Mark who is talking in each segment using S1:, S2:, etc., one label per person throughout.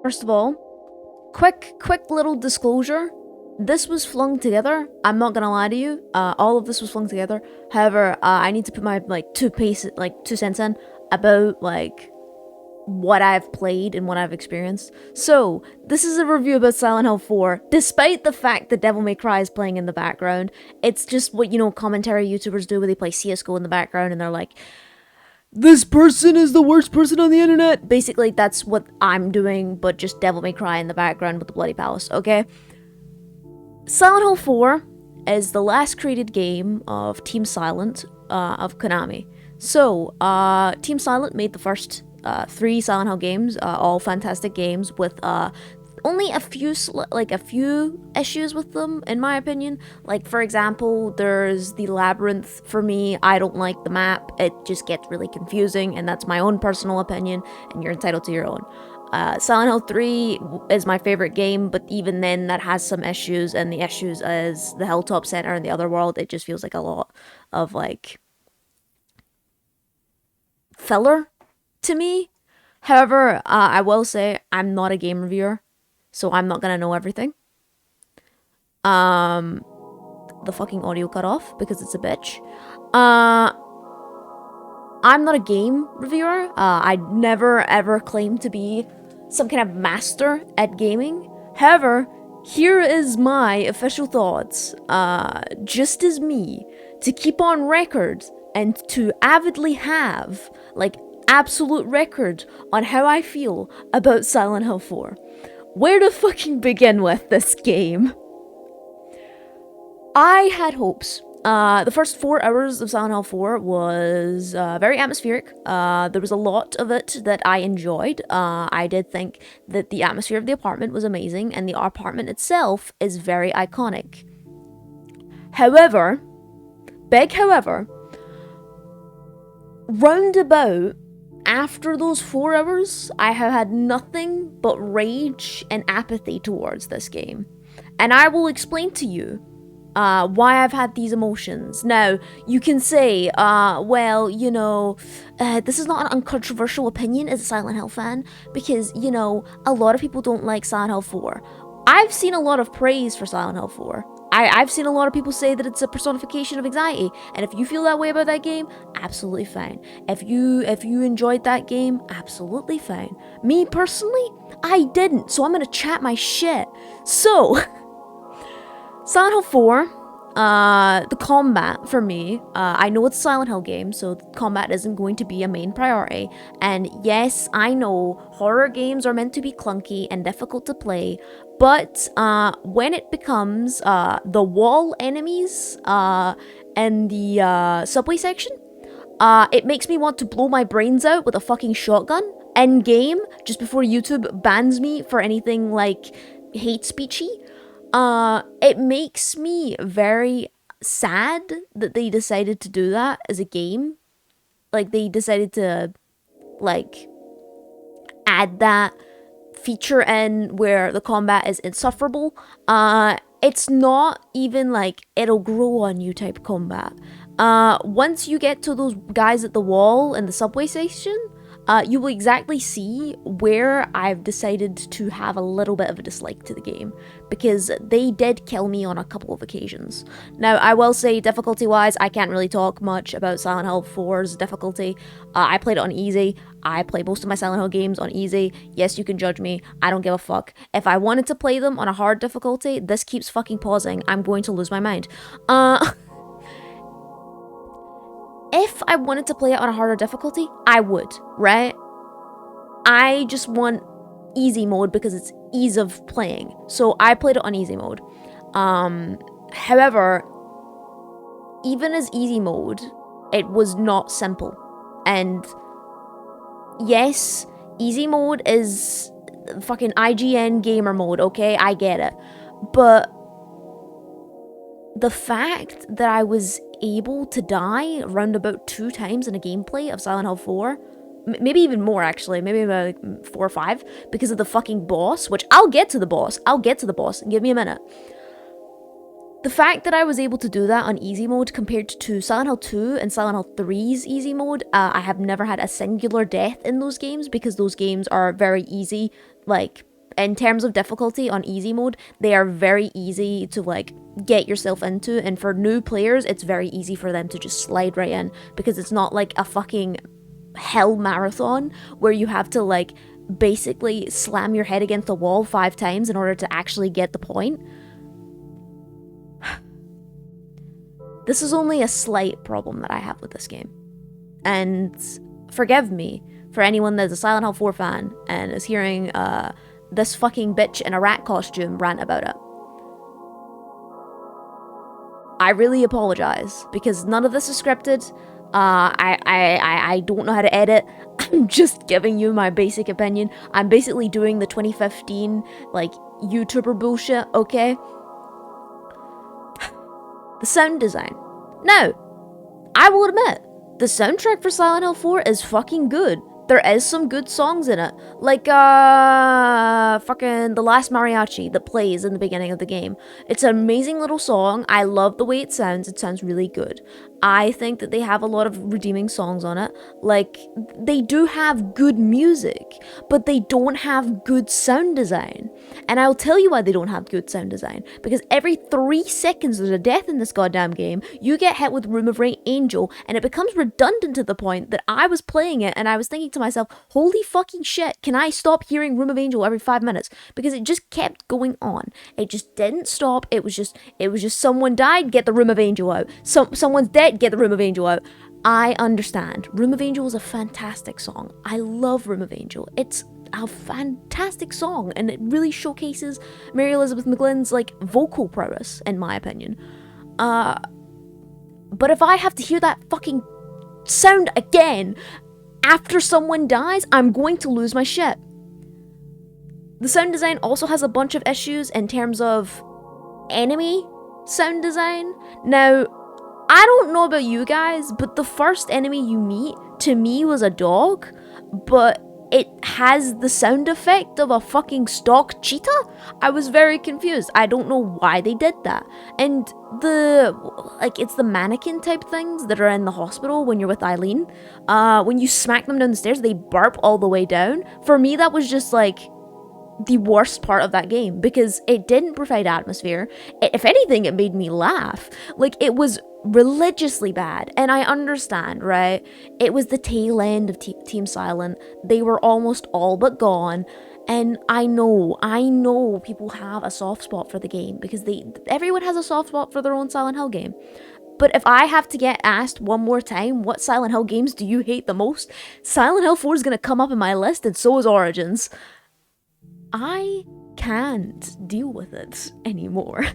S1: First of all, quick little disclosure. This was flung together. I'm not gonna lie to you. All of this was flung together. However, I need to put my two cents in about what I've played and what I've experienced. So, this is a review about Silent Hill 4, despite the fact that Devil May Cry is playing in the background. It's just what, commentary YouTubers do where they play CSGO in the background and they're like, this person is the worst person on the internet. Basically, that's what I'm doing, but just Devil May Cry in the background with the Bloody Palace, okay? Silent Hill 4 is the last created game of Team Silent, of Konami. So, Team Silent made the first 3 Silent Hill games, all fantastic games with only a few issues with them, in my opinion. Like, for example, there's the labyrinth. For me, I don't like the map. It just gets really confusing, and that's my own personal opinion, and you're entitled to your own. Silent Hill 3 is my favorite game, but even then that has some issues, and the issues is the Hilltop Center and the other world. It just feels like a lot of filler to me. However, I will say I'm not a game reviewer, so I'm not gonna know everything. The fucking audio cut off because it's a bitch. I'm not a game reviewer. I never ever claimed to be some kind of master at gaming. However, here is my official thoughts, just as me, to keep on record and to avidly have, absolute record on how I feel about Silent Hill 4. Where to fucking begin with this game? I had hopes. The first 4 hours of Silent Hill 4 was very atmospheric. There was a lot of it that I enjoyed. I did think that the atmosphere of the apartment was amazing, and the apartment itself is very iconic. However, big however, roundabout after those 4 hours, I have had nothing but rage and apathy towards this game. And I will explain to you why I've had these emotions. Now, you can say, this is not an uncontroversial opinion as a Silent Hill fan, because, a lot of people don't like Silent Hill 4. I've seen a lot of praise for Silent Hill 4. I've seen a lot of people say that it's a personification of anxiety, and if you feel that way about that game, absolutely fine. If you enjoyed that game, absolutely fine. Me, personally, I didn't, so I'm gonna chat my shit. So, Silent Hill 4, the combat for me, I know it's a Silent Hill game, so combat isn't going to be a main priority. And yes, I know horror games are meant to be clunky and difficult to play, but when it becomes the wall enemies in the subway section, it makes me want to blow my brains out with a fucking shotgun in game just before YouTube bans me for anything like hate speechy. It makes me very sad that they decided to do that as a game. They decided to, add that feature in where the combat is insufferable. It's not even it'll grow on you type combat. Once you get to those guys at the wall in the subway station, you will exactly see where I've decided to have a little bit of a dislike to the game, because they did kill me on a couple of occasions. Now, I will say, difficulty-wise, I can't really talk much about Silent Hill 4's difficulty. I played it on easy. I play most of my Silent Hill games on easy. Yes, you can judge me. I don't give a fuck. If I wanted to play them on a hard difficulty, this keeps fucking pausing. I'm going to lose my mind. If I wanted to play it on a harder difficulty, I would, right? I just want easy mode because it's ease of playing. So I played it on easy mode. However, even as easy mode, it was not simple. And yes, easy mode is fucking IGN gamer mode, okay? I get it. But the fact that I was able to die around about 2 times in a gameplay of Silent Hill 4, maybe even more actually, maybe about 4 or 5, because of the fucking boss, which I'll get to the boss, give me a minute. The fact that I was able to do that on easy mode compared to Silent Hill 2 and Silent Hill 3's easy mode, I have never had a singular death in those games, because those games are very easy, in terms of difficulty on easy mode, they are very easy to like get yourself into, and for new players it's very easy for them to just slide right in, because it's not like a fucking hell marathon where you have to like basically slam your head against the wall 5 times in order to actually get the point. This is only a slight problem that I have with this game, and forgive me for anyone that's a Silent Hill 4 fan and is hearing this fucking bitch in a rat costume rant about it. I really apologize, because none of this is scripted. I don't know how to edit. I'm just giving you my basic opinion. I'm basically doing the 2015 like YouTuber bullshit, okay? The sound design. Now, I will admit, the soundtrack for Silent Hill 4 is fucking good. There is some good songs in it, like fucking The Last Mariachi that plays in the beginning of the game. It's an amazing little song. I love the way it sounds really good. I think that they have a lot of redeeming songs on it. Like, they do have good music, but they don't have good sound design. And I'll tell you why they don't have good sound design. Because every 3 seconds there's a death in this goddamn game, you get hit with Room of Angel, and it becomes redundant to the point that I was playing it and I was thinking to myself, holy fucking shit, can I stop hearing Room of Angel every 5 minutes? Because it just kept going on. It just didn't stop. It was just someone died, get the Room of Angel out. Someone's dead, get the Room of Angel out. I understand. Room of Angel is a fantastic song. I love Room of Angel. It's a fantastic song, and it really showcases Mary Elizabeth McGlynn's like vocal prowess, in my opinion. But if I have to hear that fucking sound again after someone dies, I'm going to lose my shit. The sound design also has a bunch of issues in terms of enemy sound design. Now, I don't know about you guys, but the first enemy you meet, to me, was a dog, but it has the sound effect of a fucking stock cheetah? I was very confused. I don't know why they did that. And it's the mannequin type things that are in the hospital when you're with Eileen. When you smack them down the stairs, they burp all the way down. For me, that was just like the worst part of that game, because it didn't provide atmosphere. If anything, it made me laugh. Like, it was religiously bad, and I understand, right? It was the tail end of Team Silent. They were almost all but gone, and I know people have a soft spot for the game, because everyone has a soft spot for their own Silent Hill game. But if I have to get asked one more time, what Silent Hill games do you hate the most? Silent Hill 4 is gonna come up in my list, and so is Origins. I can't deal with it anymore.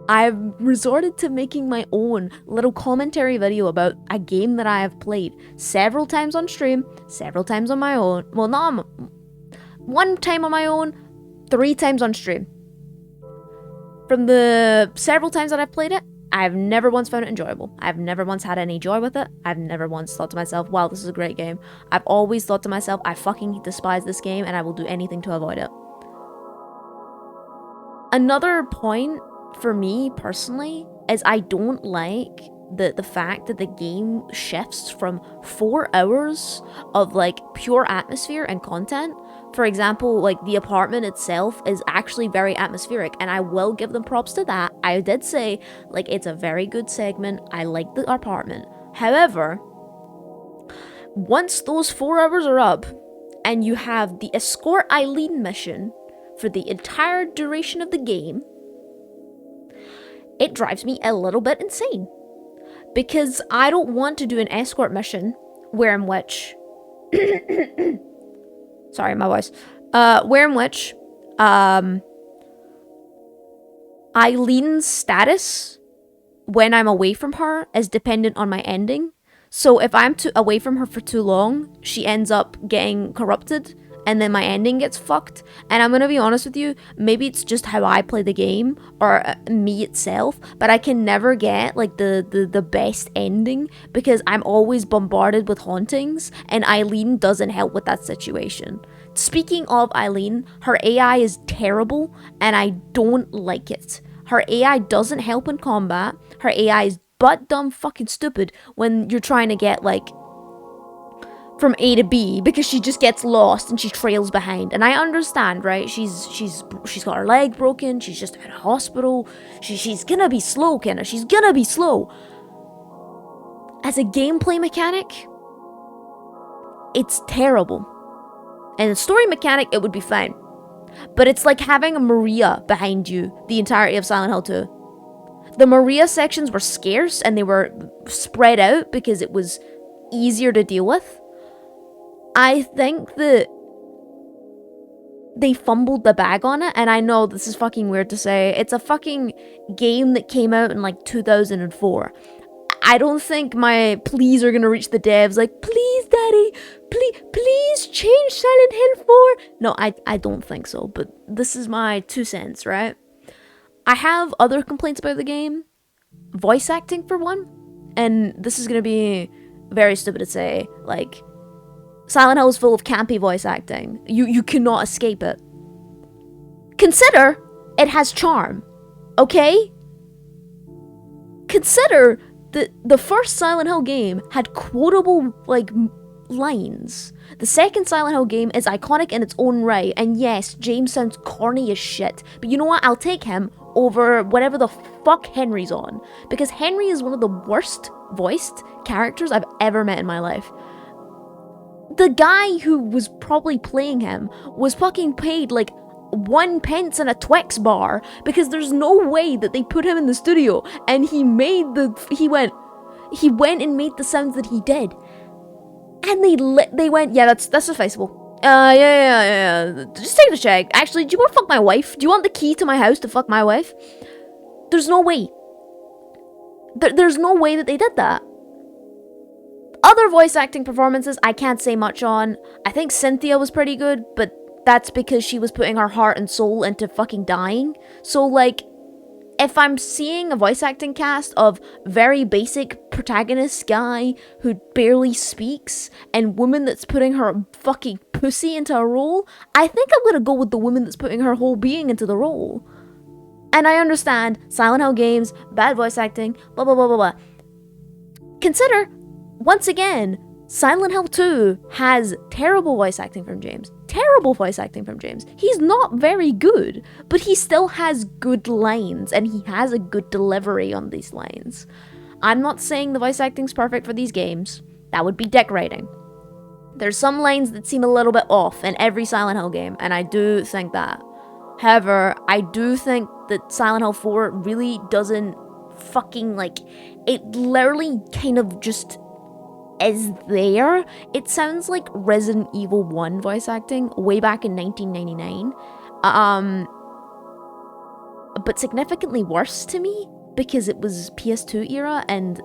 S1: I've resorted to making my own little commentary video about a game that I have played several times on stream, several times on my own. Well, not one time on my own, 3 times on stream. From the several times that I've played it, I've never once found it enjoyable. I've never once had any joy with it. I've never once thought to myself, wow, this is a great game. I've always thought to myself, I fucking despise this game and I will do anything to avoid it. Another point for me personally is I don't like the fact that the game shifts from 4 hours of like pure atmosphere and content. For example, like the apartment itself is actually very atmospheric, and I will give them props to that. I did say like it's a very good segment. I like the apartment. However, once those 4 hours are up and you have the escort Eileen mission for the entire duration of the game, it drives me a little bit insane, because I don't want to do an escort mission where in which sorry, my voice. Where in which Eileen's status when I'm away from her is dependent on my ending. So if I'm away from her for too long, she ends up getting corrupted, and then my ending gets fucked. And I'm gonna be honest with you, maybe it's just how I play the game, or me itself, but I can never get like the best ending, because I'm always bombarded with hauntings, and Eileen doesn't help with that situation. Speaking of Eileen, her AI is terrible, and I don't like it. Her AI doesn't help in combat. Her AI is butt dumb fucking stupid when you're trying to get like from A to B because she just gets lost and she trails behind. And I understand, right? She's got her leg broken. She's just at a hospital. She's gonna be slow, Kenna. She's gonna be slow. As a gameplay mechanic, it's terrible. And a story mechanic, it would be fine. But it's like having a Maria behind you the entirety of Silent Hill 2. The Maria sections were scarce and they were spread out because it was easier to deal with. I think that they fumbled the bag on it, and I know this is fucking weird to say. It's a fucking game that came out in like 2004. I don't think my pleas are gonna reach the devs like, please daddy, please change Silent Hill 4. No, I don't think so, but this is my 2 cents, right? I have other complaints about the game. Voice acting for one. And this is gonna be very stupid to say, like, Silent Hill is full of campy voice acting. You cannot escape it. Consider it has charm, okay? Consider that the first Silent Hill game had quotable, like, lines. The second Silent Hill game is iconic in its own right, and yes, James sounds corny as shit, but you know what? I'll take him over whatever the fuck Henry's on, because Henry is one of the worst voiced characters I've ever met in my life. The guy who was probably playing him was fucking paid like 1 pence in a Twix bar because there's no way that they put him in the studio and he went and made the sounds that he did. And they went, yeah, that's sufficeable. Yeah. Just take the check. Actually, do you want to fuck my wife? Do you want the key to my house to fuck my wife? There's no way. There's no way that they did that. Other voice acting performances, I can't say much on. I think Cynthia was pretty good, but that's because she was putting her heart and soul into fucking dying. So, like, if I'm seeing a voice acting cast of very basic protagonist guy who barely speaks and woman that's putting her fucking pussy into a role, I think I'm gonna go with the woman that's putting her whole being into the role. And I understand Silent Hill games, bad voice acting, blah blah blah blah blah. Consider, once again, Silent Hill 2 has terrible voice acting from James. Terrible voice acting from James. He's not very good, but he still has good lines, and he has a good delivery on these lines. I'm not saying the voice acting's perfect for these games. That would be dick writing. There's some lines that seem a little bit off in every Silent Hill game, and I do think that. However, I do think that Silent Hill 4 really doesn't fucking, like, it literally kind of just is there. It sounds like Resident Evil 1 voice acting way back in 1999. But significantly worse to me because it was PS2 era, and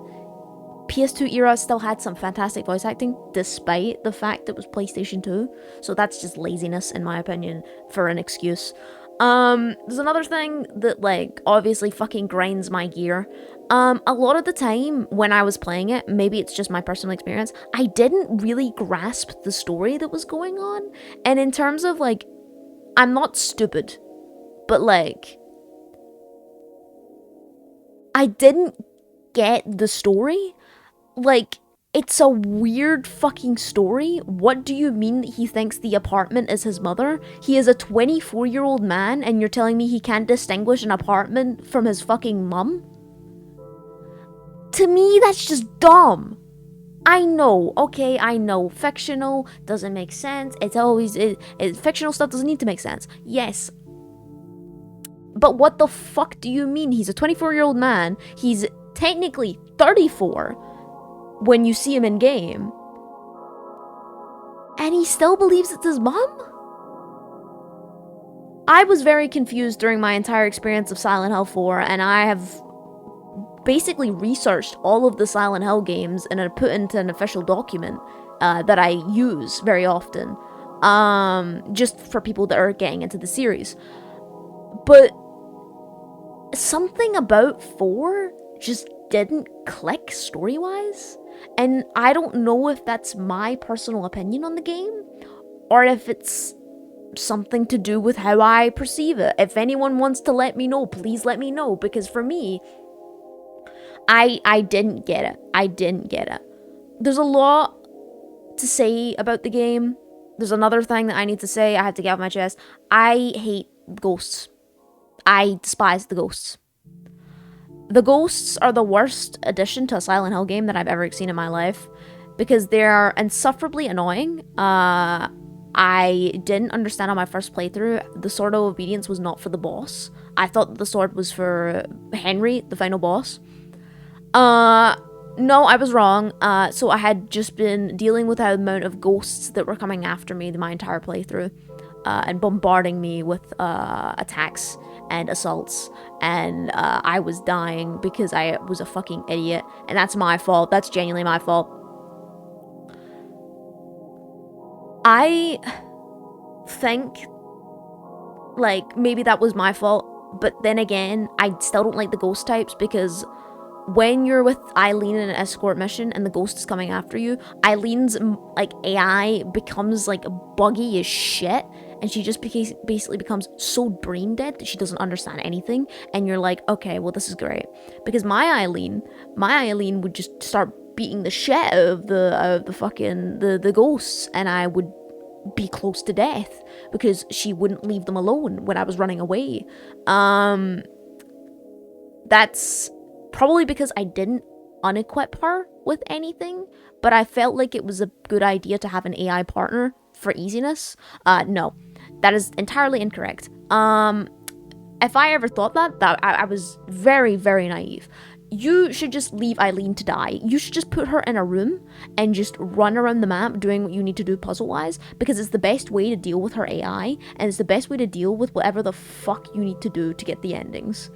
S1: PS2 era still had some fantastic voice acting despite the fact it was PlayStation 2. So that's just laziness, in my opinion, for an excuse. There's another thing that, like, obviously fucking grinds my gear. A lot of the time when I was playing it, maybe it's just my personal experience, I didn't really grasp the story that was going on. And in terms of, like, I'm not stupid, but, like, I didn't get the story. Like, it's a weird fucking story. What do you mean that he thinks the apartment is his mother? He is a 24-year-old man and you're telling me he can't distinguish an apartment from his fucking mum? To me, that's just dumb. I know, okay, I know, fictional doesn't make sense. It's always, fictional stuff doesn't need to make sense. Yes. But what the fuck do you mean? He's a 24-year-old man. He's technically 34 when you see him in game. And he still believes it's his mom? I was very confused during my entire experience of Silent Hill 4, and I have basically researched all of the Silent Hill games and I put into an official document that I use very often, just for people that are getting into the series. But something about 4 just didn't click story-wise, and I don't know if that's my personal opinion on the game, or if it's something to do with how I perceive it. If anyone wants to let me know, please let me know, because for me, I didn't get it. I didn't get it. There's a lot to say about the game. There's another thing that I need to say. I have to get off my chest. I hate ghosts. I despise the ghosts. The ghosts are the worst addition to a Silent Hill game that I've ever seen in my life because they're insufferably annoying. I didn't understand on my first playthrough. The Sword of Obedience was not for the boss. I thought the sword was for Henry, the final boss. No, I was wrong. So I had just been dealing with the amount of ghosts that were coming after me my entire playthrough, and bombarding me with attacks and assaults, and I was dying because I was a fucking idiot, and that's my fault. That's genuinely my fault. I think, like, maybe that was my fault, but then again, I still don't like the ghost types because when you're with Eileen in an escort mission and the ghost is coming after you, Eileen's, like, AI becomes, like, buggy as shit, and she just basically becomes so brain dead that she doesn't understand anything, and you're like, okay, well, this is great. Because my Eileen would just start beating the shit out of the fucking, the ghosts, and I would be close to death because she wouldn't leave them alone when I was running away. That's probably because I didn't unequip her with anything, but I felt like it was a good idea to have an AI partner for easiness. No, that is entirely incorrect. If I ever thought that I was very, very naive. You should just leave Eileen to die. You should just put her in a room and just run around the map doing what you need to do puzzle-wise, because it's the best way to deal with her AI, and it's the best way to deal with whatever the fuck you need to do to get the endings.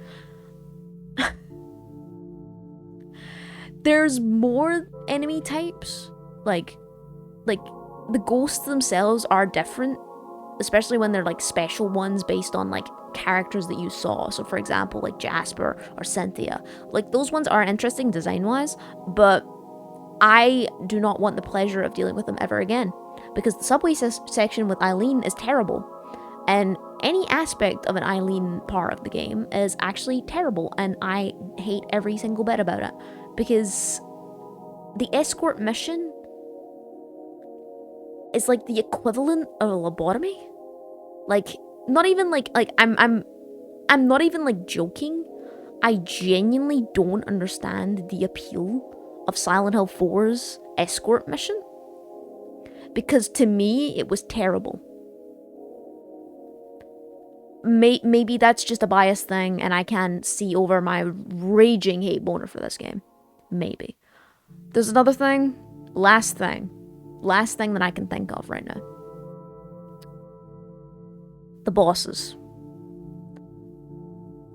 S1: There's more enemy types. Like the ghosts themselves are different, especially when they're like special ones based on like characters that you saw. So for example, like Jasper or Cynthia. Like those ones are interesting design-wise, but I do not want the pleasure of dealing with them ever again, because the subway section with Eileen is terrible. And any aspect of an Eileen part of the game is actually terrible, and I hate every single bit about it. Because the escort mission is like the equivalent of a lobotomy. Like, not even like I'm not even like joking. I genuinely don't understand the appeal of Silent Hill 4's escort mission, because to me it was terrible. Maybe that's just a biased thing and I can see over my raging hate boner for this game. Maybe. There's another thing. Last thing that I can think of right now. The bosses.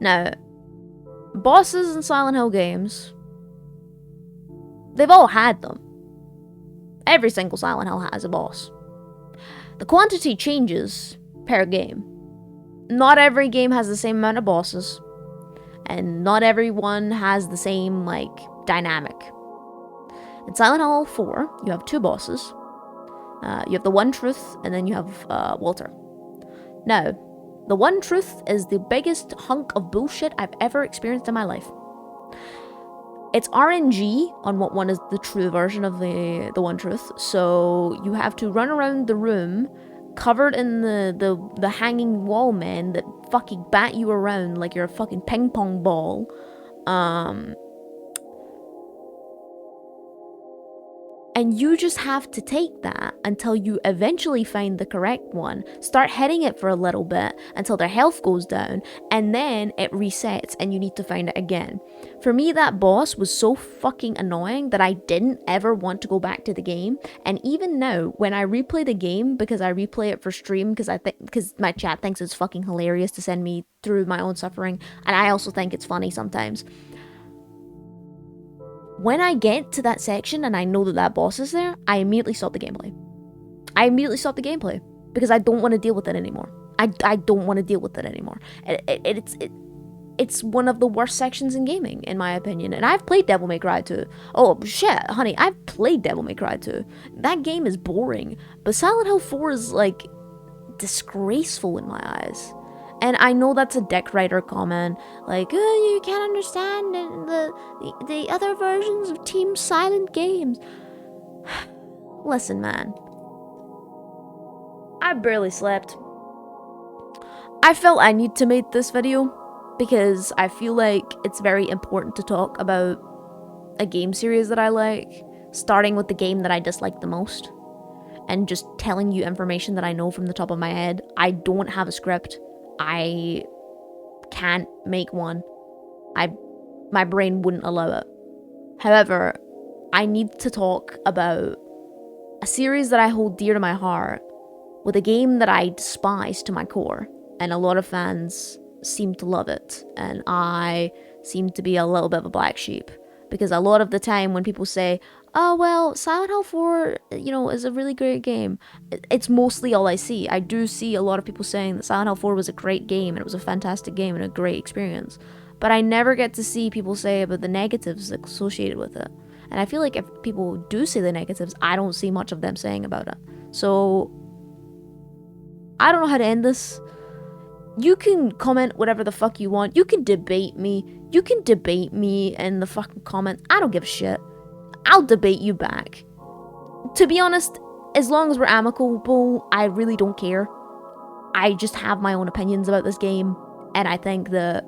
S1: Now, bosses in Silent Hill games, they've all had them. Every single Silent Hill has a boss. The quantity changes per game. Not every game has the same amount of bosses, and not everyone has the same, like, dynamic. In Silent Hill 4, you have two bosses. You have the One Truth, and then you have Walter. Now, the One Truth is the biggest hunk of bullshit I've ever experienced in my life. It's RNG on what one is the true version of the One Truth, so you have to run around the room covered in the hanging wall men that fucking bat you around like you're a fucking ping pong ball. And you just have to take that until you eventually find the correct one, start hitting it for a little bit until their health goes down, and then it resets and you need to find it again. For me, that boss was so fucking annoying that I didn't ever want to go back to the game. And even now, when I replay the game, because I replay it for stream, because my chat thinks it's fucking hilarious to send me through my own suffering, and I also think it's funny sometimes. When I get to that section and I know that boss is there, I immediately stop the gameplay. Because I don't want to deal with it anymore. I don't want to deal with it anymore. It's one of the worst sections in gaming, in my opinion. And I've played Devil May Cry 2. Oh, shit, honey, I've played Devil May Cry 2. That game is boring. But Silent Hill 4 is, like, disgraceful in my eyes. And I know that's a Dick Writer comment, like, oh, you can't understand the other versions of Team Silent games. Listen, man. I barely slept. I felt I need to make this video because I feel like it's very important to talk about a game series that I like, starting with the game that I dislike the most, and just telling you information that I know from the top of my head. I don't have a script. I can't make one. My brain wouldn't allow it. However, I need to talk about a series that I hold dear to my heart with a game that I despise to my core, and a lot of fans seem to love it, and I seem to be a little bit of a black sheep, because a lot of the time when people say, oh, well, Silent Hill 4, is a really great game, it's mostly all I see. I do see a lot of people saying that Silent Hill 4 was a great game, and it was a fantastic game, and a great experience, but I never get to see people say about the negatives associated with it. And I feel like if people do say the negatives, I don't see much of them saying about it. So, I don't know how to end this. You can comment whatever the fuck you want. You can debate me. You can debate me in the fucking comments. I don't give a shit. I'll debate you back. To be honest, as long as we're amicable, I really don't care. I just have my own opinions about this game, and I think that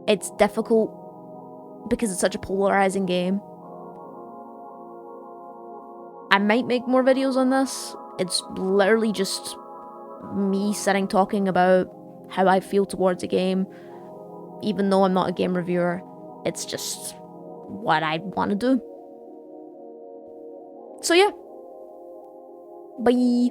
S1: it's difficult because it's such a polarizing game. I might make more videos on this. It's literally just me sitting talking about how I feel towards a game, even though I'm not a game reviewer. It's just what I want to do. So yeah, bye.